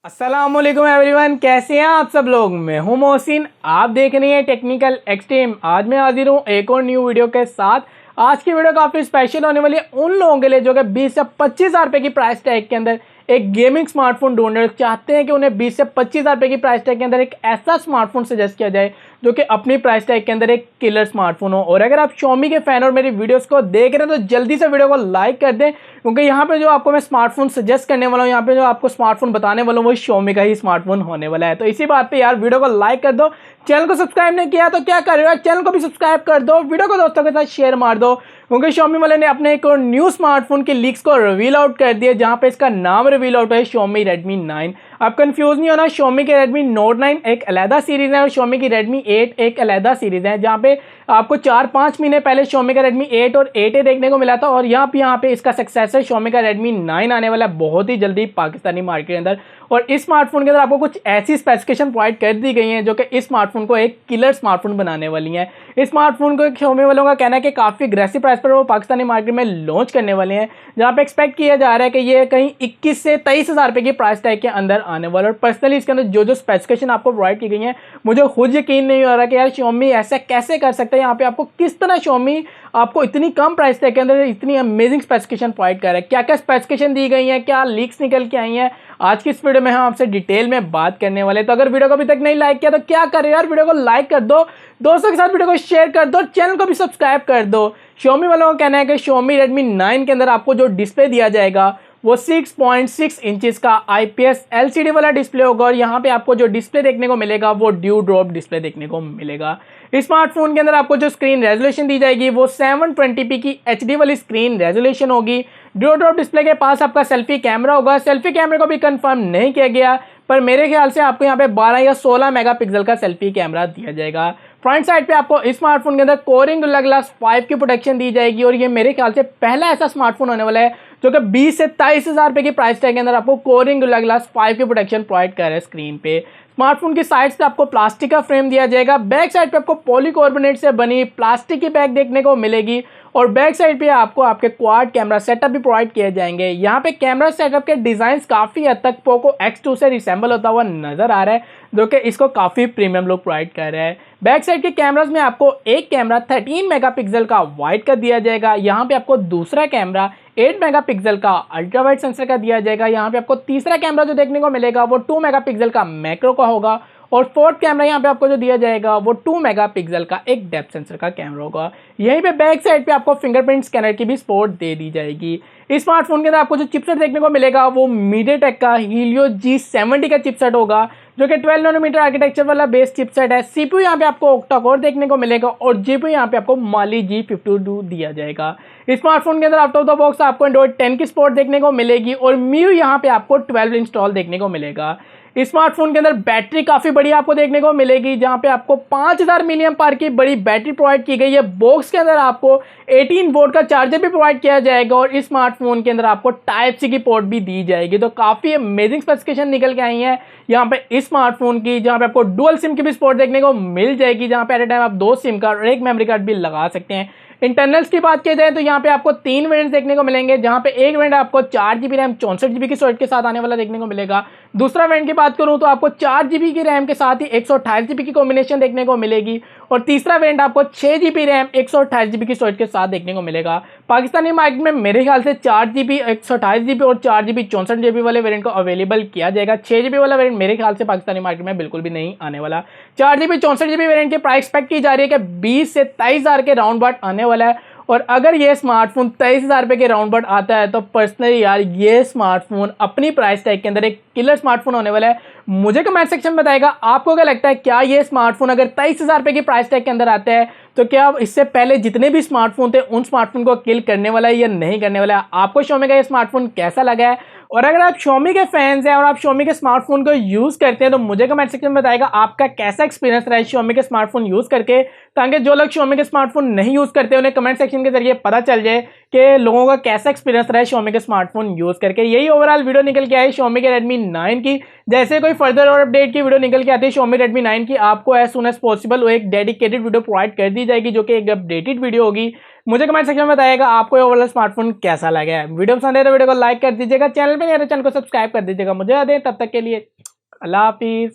अस्सलामुअलैकुम एवरीवन, कैसे हैं आप सब लोग। मैं हूं मोहसिन, आप देख रहे हैं टेक्निकल एक्सट्रीम। आज मैं हाजिर हूं एक और न्यू वीडियो के साथ। आज की वीडियो काफ़ी स्पेशल होने वाली है उन लोगों के लिए जो कि 20 से 25 हज़ार रुपये की प्राइस टैग के अंदर एक गेमिंग स्मार्टफोन ढूंढना चाहते हैं कि उन्हें 20 से 25 हज़ार रुपये की प्राइस टैग के अंदर एक ऐसा स्मार्टफोन सजेस्ट किया जाए जो कि अपनी प्राइस टैग के अंदर एक किलर स्मार्टफोन हो। और अगर आप Xiaomi के फैन और मेरी वीडियोस को देख रहे हैं तो जल्दी से वीडियो को लाइक कर दें, क्योंकि यहाँ पे जो आपको मैं स्मार्टफोन सजेस्ट करने वाला हूँ, यहाँ पे जो आपको स्मार्टफोन बताने वाला हूँ वो Xiaomi का ही स्मार्टफोन होने वाला है। तो इसी बात पे यार वीडियो को लाइक कर दो। चैनल को सब्सक्राइब नहीं किया तो क्या कर रहे हो, चैनल को भी सब्सक्राइब कर दो, वीडियो को दोस्तों के साथ शेयर मार दो, क्योंकि Xiaomi वाले ने अपने एक और न्यू स्मार्टफोन की लीक्स को रिवील आउट कर दिया, जहां पे इसका नाम रिवील आउट है Xiaomi Redmi 9। आप कंफ्यूज नहीं होना, Xiaomi के Redmi Note 9 एक अलहदा सीरीज है और Xiaomi की Redmi 8 एक अलहदा सीरीज है। जहां पे आपको 4-5 महीने पहले Xiaomi का Redmi 8 और 8A देखने को मिला था, और यहाँ पे इसका सक्सेसर Xiaomi का Redmi 9 आने वाला है बहुत ही जल्दी पाकिस्तानी मार्केट के अंदर। और इस स्मार्टफोन के अंदर आपको कुछ ऐसी स्पेसिफिकेशन प्रोवाइड कर दी गई हैं जो कि इस स्मार्टफोन को एक किलर स्मार्टफोन बनाने वाली हैं। इस स्मार्टफोन को Xiaomi वालों का कहना है कि काफ़ी अग्रेसिव प्राइस पर वो पाकिस्तानी मार्केट में लॉन्च करने वाले हैं, जहाँ पे एक्सपेक्ट किया जा रहा है कि ये कहीं 21 से 23 हज़ार रुपये की प्राइस टैग के अंदर आने वाला। और पर्सनली इसके अंदर जो स्पेसिफिकेशन आपको प्रोवाइड की गई हैं, मुझे खुद यकीन नहीं हो रहा कि यार Xiaomi ऐसा कैसे कर सकता है। यहाँ पे आपको किस तरह Xiaomi आपको इतनी कम प्राइस टैग के अंदर इतनी अमेजिंग स्पेसिफिकेशन प्रोवाइड कर रहा है। क्या क्या स्पेसिफिकेशन दी गई हैं, क्या लीक्स निकल के आई हैं, आज की इस वीडियो में हम आपसे डिटेल में बात करने वाले। तो अगर वीडियो को अभी तक नहीं लाइक किया तो क्या कर रहे हो यार, वीडियो को लाइक कर दो, दोस्तों के साथ वीडियो को शेयर कर दो, चैनल को भी सब्सक्राइब कर दो। Xiaomi वालों का कहना है कि Xiaomi Redmi 9 के अंदर आपको जो डिस्प्ले दिया जाएगा वो 6.6 इंचेस का IPS LCD वाला डिस्प्ले होगा, और यहाँ पे आपको जो डिस्प्ले देखने को मिलेगा वो ड्यू ड्रॉप डिस्प्ले देखने को मिलेगा। इस स्मार्टफोन के अंदर आपको जो स्क्रीन रेजोल्यूशन दी जाएगी वो 720p की HD वाली स्क्रीन रेजोल्यूशन होगी। ड्यू ड्रॉप डिस्प्ले के पास आपका सेल्फी कैमरा होगा। सेल्फी कैमरे को भी कंफर्म नहीं किया गया, पर मेरे ख्याल से आपको यहाँ पे 12 या 16 मेगापिक्सल का सेल्फी कैमरा दिया जाएगा। फ्रंट साइड पे आपको इस स्मार्टफोन के अंदर कोरिंग गोरिल्ला ग्लास 5 की प्रोटेक्शन दी जाएगी, और ये मेरे ख्याल से पहला ऐसा स्मार्टफोन होने वाला है जो कि 20 से 23 हज़ार रुपये की प्राइस टैग के अंदर आपको कोरिंग गोरिल्ला ग्लास 5 की प्रोटेक्शन प्रोवाइड कर रहा है स्क्रीन पे। स्मार्टफोन की साइड से आपको प्लास्टिक का फ्रेम दिया जाएगा। बैक साइड पे आपको पॉलीकार्बोनेट से बनी प्लास्टिक की बैग देखने को मिलेगी, और बैक साइड पे आपको आपके क्वाड कैमरा सेटअप भी प्रोवाइड किए जाएंगे। यहाँ पे कैमरा सेटअप के डिजाइन काफ़ी हद तक पोको X2 से रिसेंबल होता हुआ नजर आ रहा है, जो कि इसको काफ़ी प्रीमियम लुक प्रोवाइड कर रहा है। बैक साइड के कैमरास में आपको एक कैमरा 13 मेगापिक्सल का वाइड का दिया जाएगा। यहाँ पे आपको दूसरा कैमरा 8 मेगापिक्सल का अल्ट्रा वाइड सेंसर का दिया जाएगा। यहाँ पे आपको तीसरा कैमरा जो देखने को मिलेगा वो 2 मेगापिक्सल का मैक्रो का होगा, और फोर्थ कैमरा यहाँ पे आपको जो दिया जाएगा वो 2 मेगापिक्सल का एक डेप्थ सेंसर का कैमरा होगा। यहीं पे बैक साइड पे आपको फिंगरप्रिंट स्कैनर की भी सपोर्ट दे दी जाएगी। इस स्मार्टफोन के अंदर आपको जो चिपसेट देखने को मिलेगा वो मीडियाटेक का Helio G70 का चिपसेट होगा, जो कि 12 नैनोमीटर आर्किटेक्चर वाला बेस चिपसेट है। CPU यहाँ पे आपको ऑक्टा कोर देखने को मिलेगा, और GPU यहाँ पे आपको Mali G52 दिया जाएगा। इस स्मार्टफोन के अंदर आउट ऑफ द बॉक्स आपको Android 10 की सपोर्ट देखने को मिलेगी, और MIUI यहाँ पे आपको 12 इंस्टॉल देखने को मिलेगा। इस स्मार्टफोन के अंदर बैटरी काफ़ी बड़ी आपको देखने को मिलेगी, जहाँ पे आपको 5000 मिलियम पावर की बड़ी बैटरी प्रोवाइड की गई है। बॉक्स के अंदर आपको 18 वोल्ट का चार्जर भी प्रोवाइड किया जाएगा, और इस स्मार्टफोन के अंदर आपको टाइप सी की पोर्ट भी दी जाएगी। तो काफ़ी अमेजिंग स्पेसिफिकेशन निकल के आई हैं यहाँ पे इस स्मार्टफोन की, जहाँ पे आपको डुअल सिम की भी सपोर्ट देखने को मिल जाएगी, जहाँ पे एट ए टाइम आप 2 सिम कार्ड और एक मेमोरी कार्ड भी लगा सकते हैं। इंटरनल्स की बात की जाए तो यहाँ पे आपको 3 वेरिएंट्स देखने को मिलेंगे, जहाँ पे एक वेरिएंट आपको 4GB रैम 64GB की स्टोरेज के साथ आने वाला देखने को मिलेगा। दूसरा वेरिएंट की बात करूँ तो आपको 4GB की रैम के साथ ही 128GB की कॉम्बिनेशन देखने को मिलेगी, और तीसरा वेरिएंट आपको 6GB रैम 128GB की स्टोरेज के साथ देखने को मिलेगा। पाकिस्तानी मार्केट में मेरे ख्याल से 4GB 128GB और 4GB 64GB वाले वेरिएंट को अवेलेबल किया जाएगा। 6GB वाला वेरिएंट मेरे ख्याल से पाकिस्तानी मार्केट में बिल्कुल भी नहीं आने वाला। 4GB 64GB वेरिएंट की प्राइस एक्सपेक्ट की जा रही है कि 20 से 23 हज़ार के राउंड बाट आने वाला है, और अगर ये स्मार्टफोन 23 हज़ार रुपये के राउंड बट आता है तो पर्सनली यार ये स्मार्टफोन अपनी प्राइस टैग के अंदर एक किलर स्मार्टफोन होने वाला है। मुझे कमेंट सेक्शन में बताएगा आपको क्या लगता है, क्या ये स्मार्टफोन अगर 23 हज़ार रुपये की प्राइस टैग के अंदर आता है तो क्या इससे पहले जितने भी स्मार्टफोन थे उन स्मार्टफोन को किल करने वाला है या नहीं करने वाला है। आपको Xiaomi का ये स्मार्टफोन कैसा लगा है, और अगर आप Xiaomi के फैंस हैं और आप Xiaomi के स्मार्टफोन को यूज़ करते हैं तो मुझे कमेंट सेक्शन में बताएगा आपका कैसा एक्सपीरियंस रहा है Xiaomi के स्मार्टफोन यूज़ करके, ताकि जो लोग Xiaomi के स्मार्टफोन नहीं यूज़ करते उन्हें कमेंट सेक्शन के जरिए पता चल जाए कि लोगों का कैसा एक्सपीरियंस रहा है Xiaomi के स्मार्टफोन यूज़ करके। यही ओवरऑल वीडियो निकल के आई Xiaomi के Redmi 9 की। जैसे कोई फर्दर और अपडेट की वीडियो निकल के आती है Xiaomi Redmi 9 की, आपको एज सुन एज पॉसिबल वो एक डेडिकेटेड वीडियो प्रोवाइड कर दी जाएगी, जो कि एक अपडेटेड वीडियो होगी। मुझे कमेंट सेक्शन में बताइएगा आपको ओवरऑल स्मार्टफोन कैसा लगा है। वीडियो पसंद है तो वीडियो को लाइक कर दीजिएगा, चैनल पे नहीं है तो चैनल को सब्सक्राइब कर दीजिएगा। मुझे याद है, तब तक के लिए अल्लाह हाफिज़।